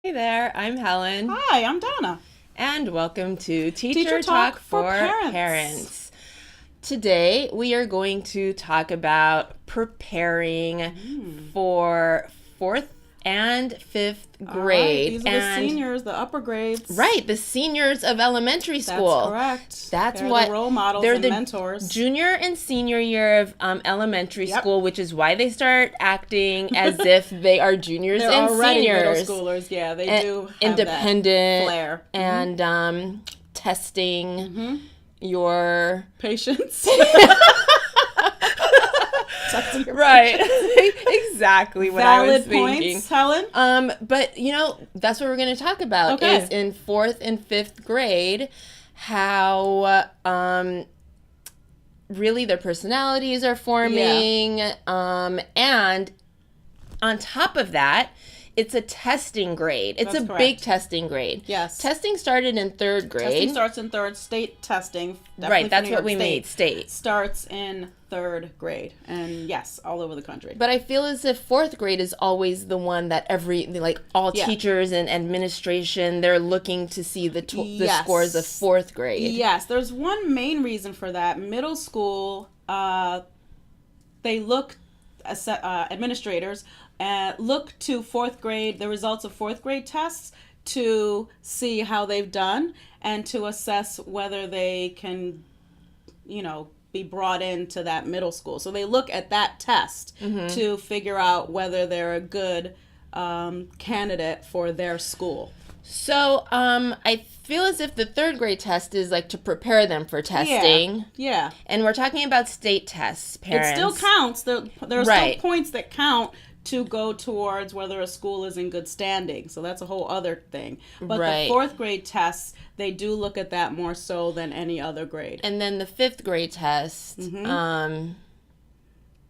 Hey there, I'm Helen. Hi, I'm Donna. And welcome to Teacher Talk for Parents. Today we are going to talk about preparing for fourth and fifth grade. These are the seniors, the upper grades. Right, the seniors of elementary school. That's correct. That's they're what the role models they're and the mentors. Junior and senior year of elementary Yep. school, which is why they start acting as if they are juniors They're and already seniors. middle schoolers. Yeah, they do have Independent that flair and testing your patience. right. Exactly what I was Valid thinking. points, Helen. But that's what we're going to talk about Okay. is in fourth and fifth grade how really their personalities are forming, and on top of that, it's a testing grade. It's That's a correct. big testing grade. Yes. Testing started in third grade. Testing starts in third. State testing. Right, that's what we State made, state. Starts in third grade. And yes, all over the country. But I feel as if fourth grade is always the one that all Yeah. teachers and administration, they're looking to see the Yes. scores of fourth grade. Yes, there's one main reason for that. Middle school, they look, administrators, look to fourth grade, the results of fourth grade tests to see how they've done and to assess whether they can, be brought into that middle school. So they look at that test to figure out whether they're a good candidate for their school. So I feel as if the third grade test is like to prepare them for testing. Yeah. And we're talking about state tests, parents. It still counts. There are Right. still points that count to go towards whether a school is in good standing. So that's a whole other thing. But Right. the fourth grade tests, they do look at that more so than any other grade. And then the fifth grade test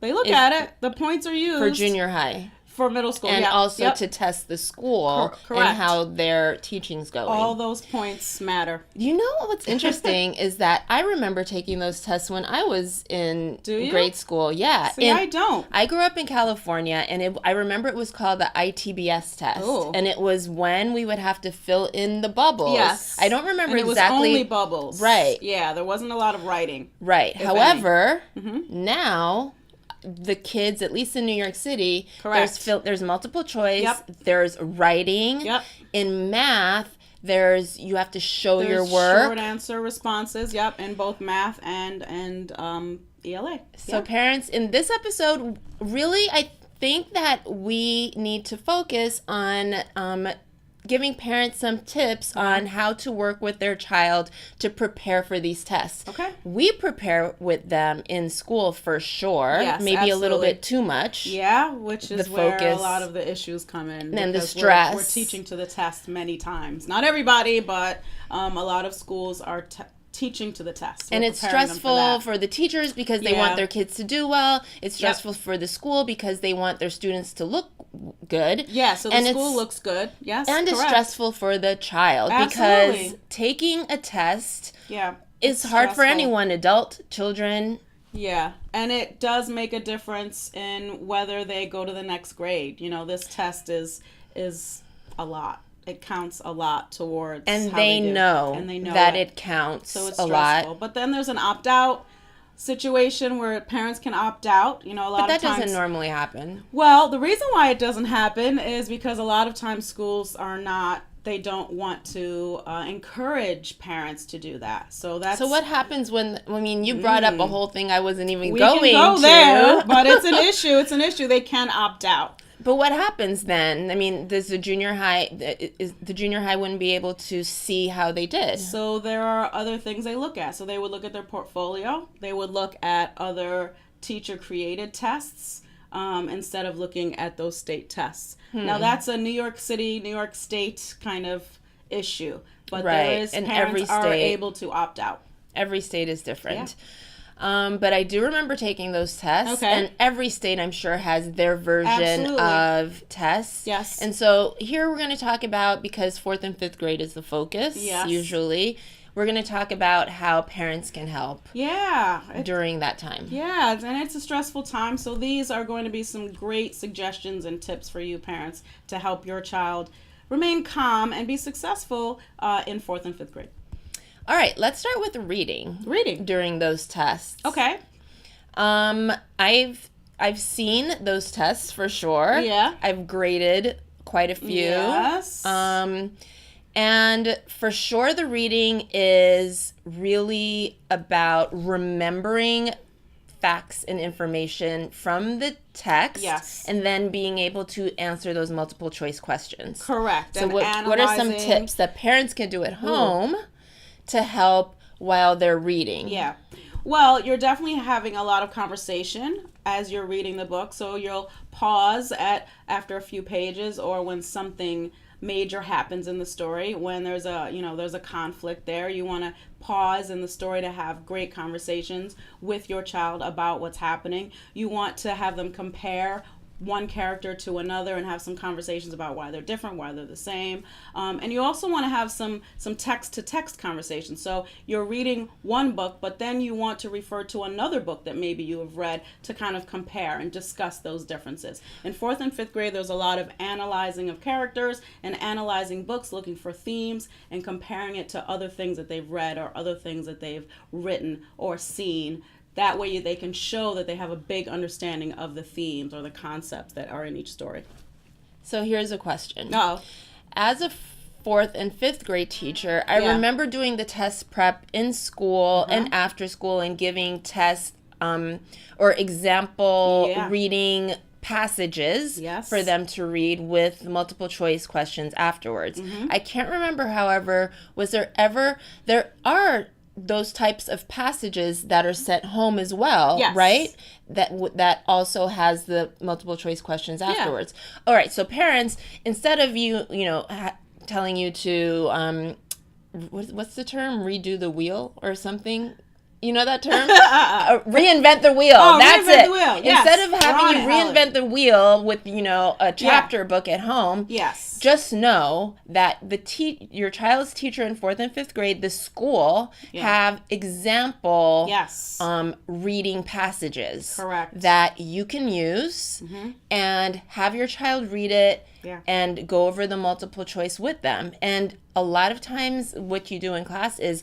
They look at it. The points are used for junior high. for middle school. And Yep. also Yep. to test the school Correct. and how their teaching's going. All those points matter. You know what's interesting is that I remember taking those tests when I was in Do you? grade school. Yeah. See, I don't. I grew up in California, and I remember it was called the ITBS test. Oh. And it was when we would have to fill in the bubbles. Yes. I don't remember And it exactly. was only bubbles. Right. Yeah, there wasn't a lot of writing. Right. if However, now the kids, at least in New York City, Correct. there's multiple choice. Yep. There's writing. Yep. In math, you have to show your There's work. short answer responses, yep, in both math and ELA. So Yeah. parents, in this episode, really, I think that we need to focus on giving parents some tips on how to work with their child to prepare for these tests. Okay. We prepare with them in school for sure. Yes, maybe a little absolutely. bit too much. Yeah, which is The where focus. a lot of the issues come in. And the because stress. We're teaching to the test many times. Not everybody, but a lot of schools are teaching to the test. And We're it's preparing them stressful that. for the teachers because they Yeah. want their kids to do well. It's stressful for the school because they want their students to look good. Yeah, so the And school it's- looks good. Yes, And it's correct. stressful for the child Absolutely. because taking a test Yeah. is it's hard for stressful. anyone, adult, children. Yeah, and it does make a difference in whether they go to the next grade. This test is a lot. It counts a lot towards And how they do. know, And they know that it. it counts So it's a stressful. lot. But then there's an opt-out situation where parents can opt out. A lot But that of times. doesn't normally happen. Well, the reason why it doesn't happen is because a lot of times schools are not. They don't want to encourage parents to do that. So that's. So what happens when, you brought up a whole thing I wasn't even we going can go to. there, but it's an issue. It's an issue. They can opt out. But what happens then? Does the junior high wouldn't be able to see how they did? So there are other things they look at. So they would look at their portfolio. They would look at other teacher-created tests instead of looking at those state tests. Now that's a New York City, New York State kind of issue. But Right, there is and parents every are state- able to opt out. Every state is different. But I do remember taking those tests. Okay. And every state, I'm sure, has their version Absolutely. of tests. Yes. And so here we're going to talk about, because fourth and fifth grade is the focus, Yes. usually, we're going to talk about how parents can help Yeah. during that time. Yeah, and it's a stressful time. So these are going to be some great suggestions and tips for you parents to help your child remain calm and be successful in 4th and 5th grade. All right, let's start with reading. Reading. During those tests. Okay. I've seen those tests for sure. Yeah. I've graded quite a few. Yes. And for sure the reading is really about remembering facts and information from the text. Yes. And then being able to answer those multiple choice questions. Correct. So And what are some analyzing- tips that parents can do at home to help while they're reading? Yeah. Well, you're definitely having a lot of conversation as you're reading the book. So you'll pause after a few pages, or when something major happens in the story, when there's a conflict there, you want to pause in the story to have great conversations with your child about what's happening. You want to have them compare one character to another and have some conversations about why they're different, why they're the same. And you also want to have some text-to-text conversations. So you're reading one book, but then you want to refer to another book that maybe you have read to kind of compare and discuss those differences. In 4th and 5th grade, there's a lot of analyzing of characters and analyzing books, looking for themes and comparing it to other things that they've read or other things that they've written or seen. That way they can show that they have a big understanding of the themes or the concepts that are in each story. So here's a question. Oh. As a 4th and 5th grade teacher, I Yeah. remember doing the test prep in school and after school and giving tests or example Yeah. reading passages Yes. for them to read with multiple choice questions afterwards. I can't remember, however, there are those types of passages that are sent home as well, Yes. right? That also has the multiple choice questions afterwards. All right, so parents, instead of telling you to what's the term, redo the wheel or something, you know that term? Reinvent the wheel. That's reinvent it. the wheel. Yes. Instead of We're on having you it, Helen. reinvent the wheel with a chapter book at home, Yes. just know that your child's teacher in 4th and 5th grade, the school, have example Yes. reading passages. Correct. That you can use and have your child read it and go over the multiple choice with them. And a lot of times what you do in class is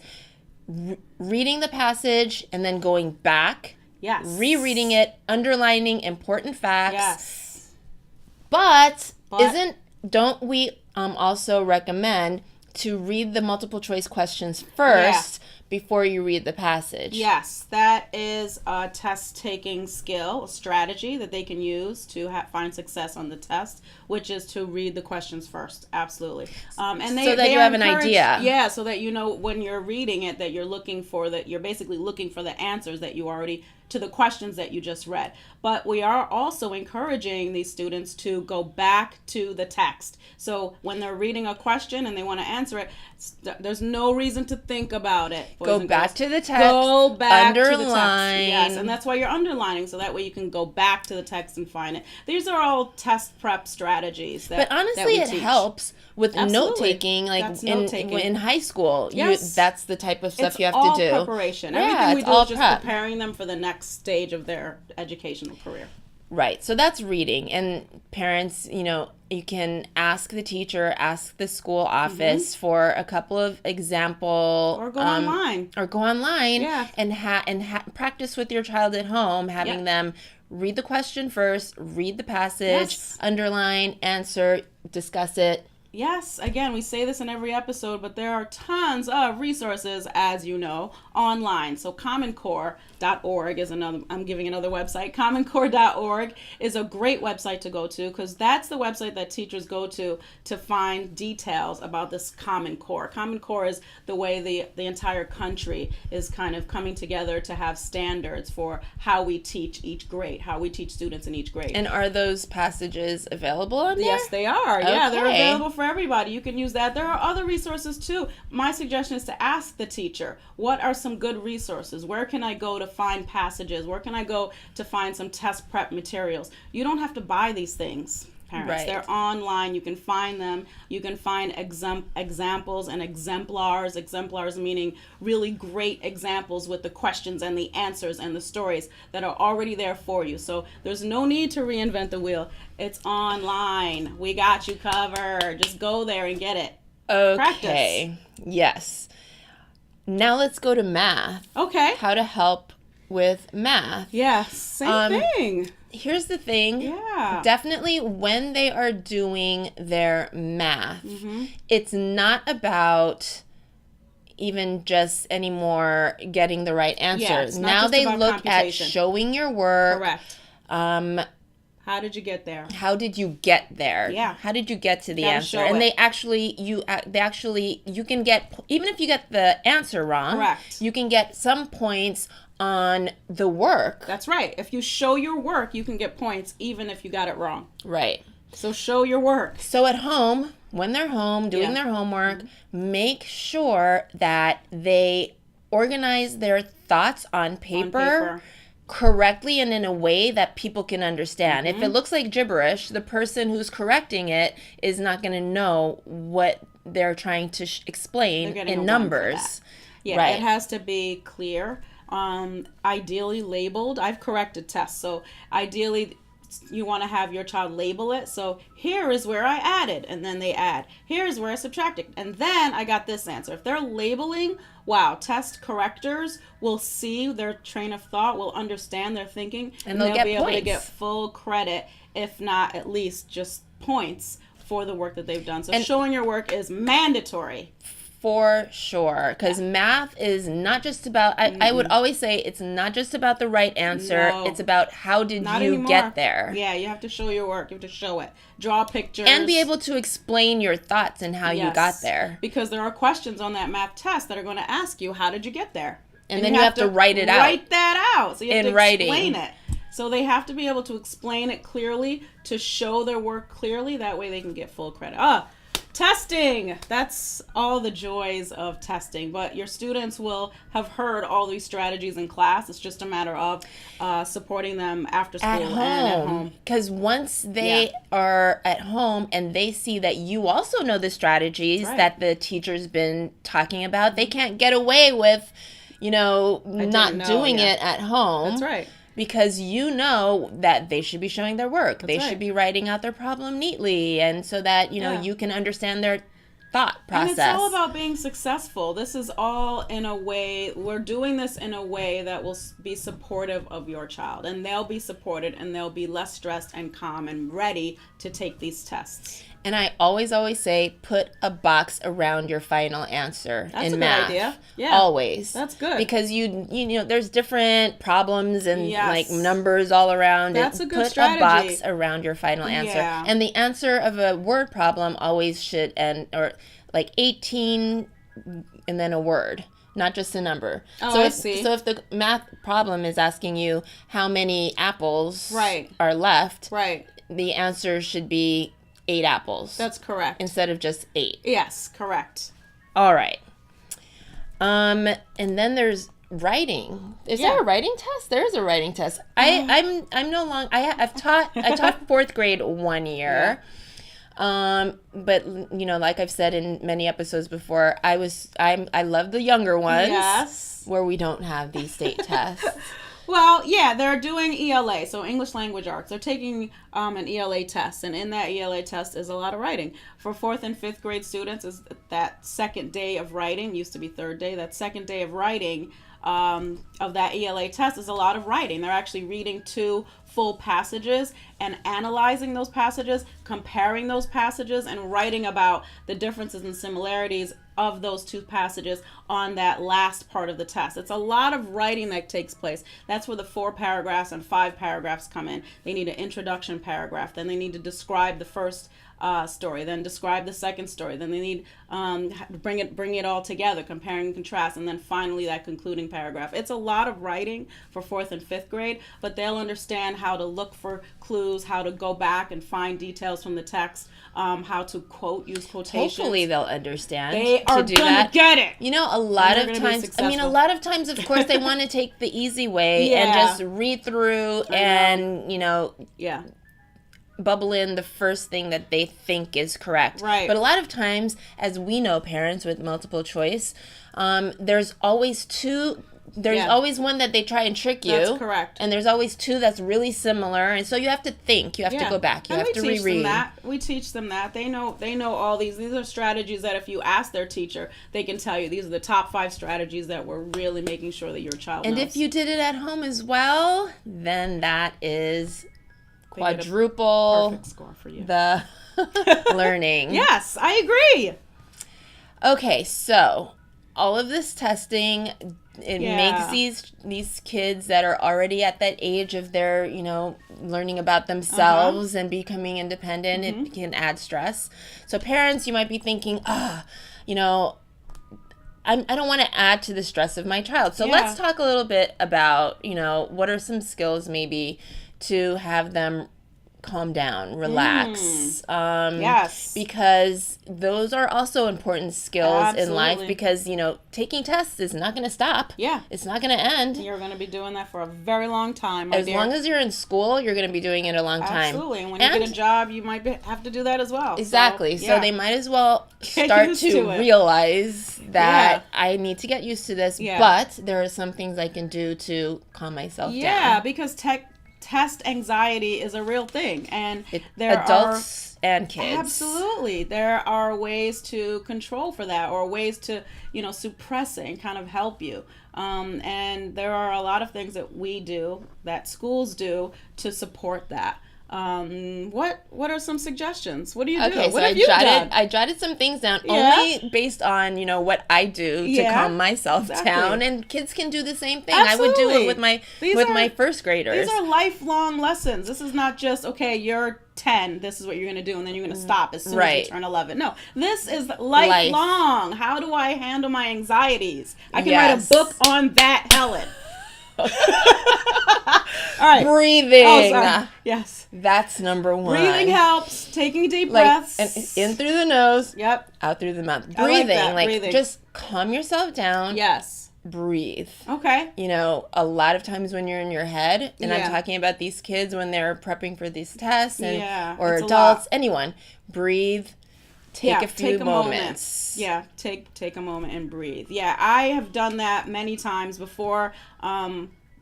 reading the passage and then going back, Yes. rereading it, underlining important facts. Yes. But don't we also recommend to read the multiple choice questions first before you read the passage? Yes, that is a test-taking skill, a strategy that they can use to find success on the test, which is to read the questions first. Absolutely. So that you have an idea. Yeah, so that you know when you're reading it that you're basically looking for the answers that you already to the questions that you just read. But we are also encouraging these students to go back to the text. So when they're reading a question and they want to answer it, there's no reason to think about it. Go back to the text. Go back to the text. Underline. Yes, and that's why you're underlining, so that way you can go back to the text and find it. These are all test prep strategies that But honestly, that we it teach. helps with Absolutely. note-taking, like That's note-taking. in high school. Yes. That's the type of stuff It's you have all to do. preparation. Yeah, Everything we it's do all is just prep. preparing them for the next stage of their educational career. Right. So that's reading. And parents, you can ask the teacher, ask the school office for a couple of example. Or go online. Yeah. And practice with your child at home, having them read the question first, read the passage, underline, answer, discuss it. Yes, again, we say this in every episode, but there are tons of resources, as you know, online. So commoncore.org is I'm giving another website. commoncore.org is a great website to go to because that's the website that teachers go to find details about this Common Core. Common Core is the way the entire country is kind of coming together to have standards for how we teach each grade, how we teach students in each grade. And are those passages available on there? Yes, they are. Yeah, they're Okay. available for everybody. You can use that. There are other resources too. My suggestion is to ask the teacher, what are some good resources? Where can I go to find passages? Where can I go to find some test prep materials? You don't have to buy these things, parents. Right. They're online. You can find them. You can find examples and exemplars. Exemplars meaning really great examples with the questions and the answers and the stories that are already there for you. So there's no need to reinvent the wheel. It's online. We got you covered. Just go there and get it. Okay. Practice. Yes. Now let's go to math. Okay. How to help with math. Yeah, same thing. Here's the thing. Yeah. Definitely when they are doing their math, Mm-hmm. it's not about even just anymore getting the right answers. Yeah, it's not now just they about look at computation. showing your work. Correct. Um, How did you get there? how did you get there? Yeah. How did you get to the Gotta answer? show And it. you can get, even if you get the answer wrong, Correct. you can get some points on the work. That's right. If you show your work, you can get points even if you got it wrong. Right. So show your work. So at home, when they're home doing Yeah. their homework, make sure that they organize their thoughts on paper correctly and in a way that people can understand. If it looks like gibberish, the person who's correcting it is not going to know what they're trying to explain They're getting a in one for numbers. that. Yeah, Right. it has to be clear. Ideally labeled. I've corrected tests. So ideally you want to have your child label it. So here is where I added, and then they add. Here's where I subtracted, and then I got this answer. If they're labeling, wow, test correctors will see their train of thought, will understand their thinking, And they'll get be able to points. get full credit, if not at least just points for the work that they've done. So showing your work is mandatory. For sure. Because math is not just about, I would always say it's not just about the right answer. No. It's about how did Not you anymore. get there. Yeah, you have to show your work. You have to show it. Draw pictures. And be able to explain your thoughts and how you Yes. got there. Because there are questions on that math test that are going to ask you, how did you get there? And then you have to write it out. Write that out. So you have In to writing. explain it. So they have to be able to explain it clearly, to show their work clearly. That way they can get full credit. Testing. That's all the joys of testing. But your students will have heard all these strategies in class. It's just a matter of supporting them after school At and at home. home. Because once they are at home and they see that you also know the strategies right. that the teacher's been talking about, they can't get away with, not know, doing yeah. it at home. That's right. Because you know that they should be showing their work. They right. should be writing out their problem neatly, and so that, Yeah. you can understand their thought process. And it's all about being successful. This is all in a way, we're doing this in a way that will be supportive of your child. And they'll be supported and they'll be less stressed and calm and ready to take these tests. And I always say, put a box around your final answer That's in a good math. idea. Yeah. Always. That's good. Because you know, there's different problems and Yes. like numbers all around. That's a good Put strategy. a box around your final answer. Yeah. And the answer of a word problem always should end, or like 18 and then a word. Not just a number. Oh, So I if, see. So if the math problem is asking you how many apples Right. are left, Right. the answer should be 8 apples That's correct. instead of just 8. Yes, correct. All right. And then there's writing. Is Yeah. there a writing test? There is a writing test. I'm no longer. I taught 4th grade 1 year. But like I've said in many episodes before, I love the younger ones. Yes. Where we don't have these state tests. Well, yeah, they're doing ELA, so English Language Arts. They're taking an ELA test, and in that ELA test is a lot of writing. For 4th and 5th grade students, is that second day of writing, used to be third day, that second day of writing of that ELA test is a lot of writing. They're actually reading 2 full passages and analyzing those passages, comparing those passages, and writing about the differences and similarities of those 2 passages on that last part of the test. It's a lot of writing that takes place. That's where the 4 paragraphs and 5 paragraphs come in. They need an introduction paragraph. Then they need to describe the first story, then describe the second story. Then they need bring it all together, comparing and contrast, and then finally that concluding paragraph. It's a lot of writing for 4th and 5th grade, but they'll understand how to look for clues, how to go back and find details from the text, how to use quotations. Hopefully they'll understand. They are to do gonna that. get it. A lot And of they're gonna be times, a successful. lot of times, of course, they want to take the easy way and Yeah. just read through and, Yeah. bubble in the first thing that they think is correct. Right. But a lot of times, as we know, parents with multiple choice, there's always two. There's always one that they try and trick you. That's correct. And there's always two that's really similar. And so you have to think. You have to go back. You have to reread. We teach them that. They know all these. These are strategies that if you ask their teacher, they can tell you these are the top 5 strategies that we're really making sure that your child knows. And if you did it at home as well, then that is quadruple perfect score for you. The learning. Yes, I agree. Okay, so all of this testing, it makes these kids that are already at that age of their, learning about themselves and becoming independent, it can add stress. So parents, you might be thinking, I don't want to add to the stress of my child. So let's talk a little bit about, what are some skills maybe to have them calm down, relax. Yes. Because those are also important skills in life because, taking tests is not going to stop. Yeah. It's not going to end. You're going to be doing that for a very long time, As long as you're in school, you're going to be doing it a long time. Absolutely. And when you get a job, you might have to do that as well. Exactly. So they might as well start to realize that I need to get used to this, but there are some things I can do to calm myself down. Yeah, because test anxiety is a real thing, and there adults and kids. Absolutely, there are ways to control for that, or ways to suppress it and kind of help you. And there are a lot of things that we do, that schools do, to support that. What are some suggestions? What do you do? Okay, so what have you done? I jotted some things down only based on, what I do to calm myself down, and kids can do the same thing. Absolutely. I would do it with my first graders. These are lifelong lessons. This is not just, okay, you're 10, this is what you're going to do, and then you're going to stop as soon as you turn 11. No, this is lifelong. How do I handle my anxieties? I can write a book on that, Helen. All right. Breathing. Oh, sorry. Yes. That's number 1. Breathing helps. Taking deep breaths. And in through the nose. Yep. Out through the mouth. Breathing. Breathing. Just calm yourself down. Yes. Breathe. Okay. A lot of times when you're in your head, and I'm talking about these kids when they're prepping for these tests, or adults, anyone, breathe. Take a few moments. Yeah, take a moment and breathe. Yeah, I have done that many times before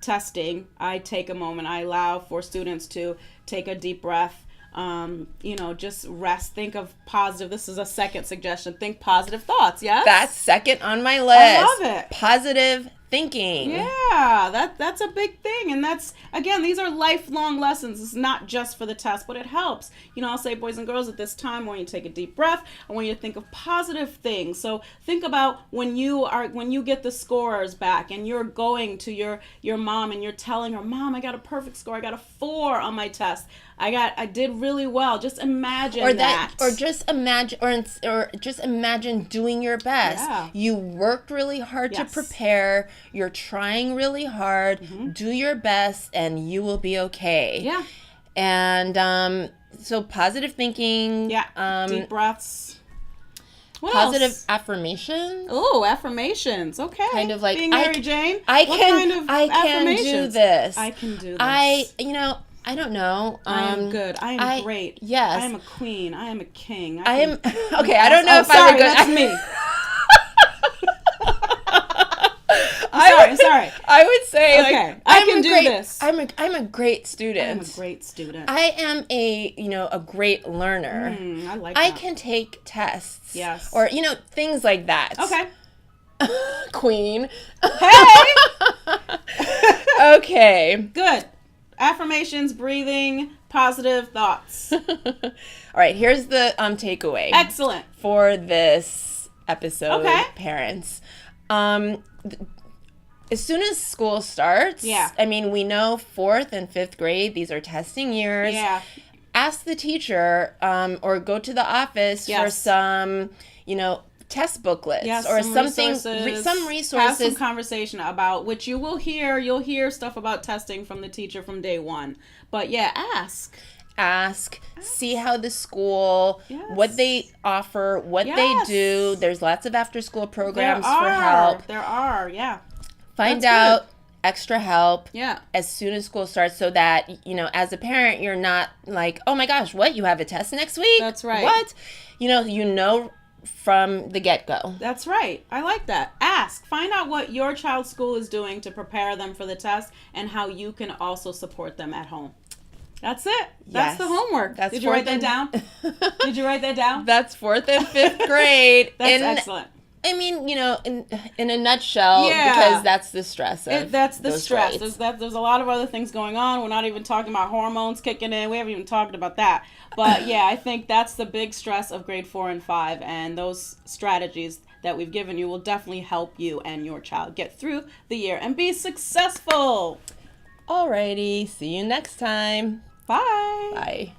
testing. I take a moment. I allow for students to take a deep breath. Just rest. Think of positive. This is a second suggestion. Think positive thoughts. Yes, that's second on my list. I love it. Positive thinking. Yeah, that's a big thing, and that's, again, these are lifelong lessons. It's not just for the test, but it helps. I'll say, boys and girls, at this time, I want you to take a deep breath. I want you to think of positive things. So think about when you get the scores back, and you're going to your mom and you're telling her, Mom, I got a perfect score. I got a 4 on my test. I did really well. Just imagine that. Or just imagine doing your best. Yeah. You worked really hard to prepare. You're trying really hard. Do your best, and you will be okay. Yeah. And so positive thinking. Yeah. Deep breaths. What positive else? Affirmations. Oh, affirmations. Okay. Kind of like being Mary Jane. I what can. kind of I can do affirmations? this. I can do this. I don't know. I am good. I am great. Yes. I am a queen. I am a king. I am. Okay. I don't know if I'm a good. That's me. Sorry. I would say, okay, I can do this. I'm a great student. I'm a great student. I am a great learner. I like I that. can take tests. Yes. Or things like that. Okay. Queen. Hey. Okay. Good. Affirmations, breathing, positive thoughts. All right. Here's the takeaway. Excellent. For this episode, parents. As soon as school starts, we know 4th and 5th grade, these are testing years. Yeah. Ask the teacher or go to the office for some, test booklets or something, some resources. Have some conversation about, which you'll hear stuff about testing from the teacher from day 1. But ask, see how the school, what they offer, what they do. There's lots of after school programs for help. There are, yeah. Find out extra help Yeah. as soon as school starts, so that, you know, as a parent, you're not like, oh my gosh, what, you have a test next week? That's right. What? You know from the get-go. That's right. I like that. Ask. Find out what your child's school is doing to prepare them for the test and how you can also support them at home. That's it. That's Yes. the homework. That's Did you write that down? Did you write that down? That's 4th and 5th grade. That's excellent. I mean, you know, in a nutshell, Yeah. because that's the stress of That's the those stress. grades. There's a lot of other things going on. We're not even talking about hormones kicking in. We haven't even talked about that. But yeah, I think that's the big stress of grade 4 and 5. And those strategies that we've given you will definitely help you and your child get through the year and be successful. Alrighty, see you next time. Bye. Bye.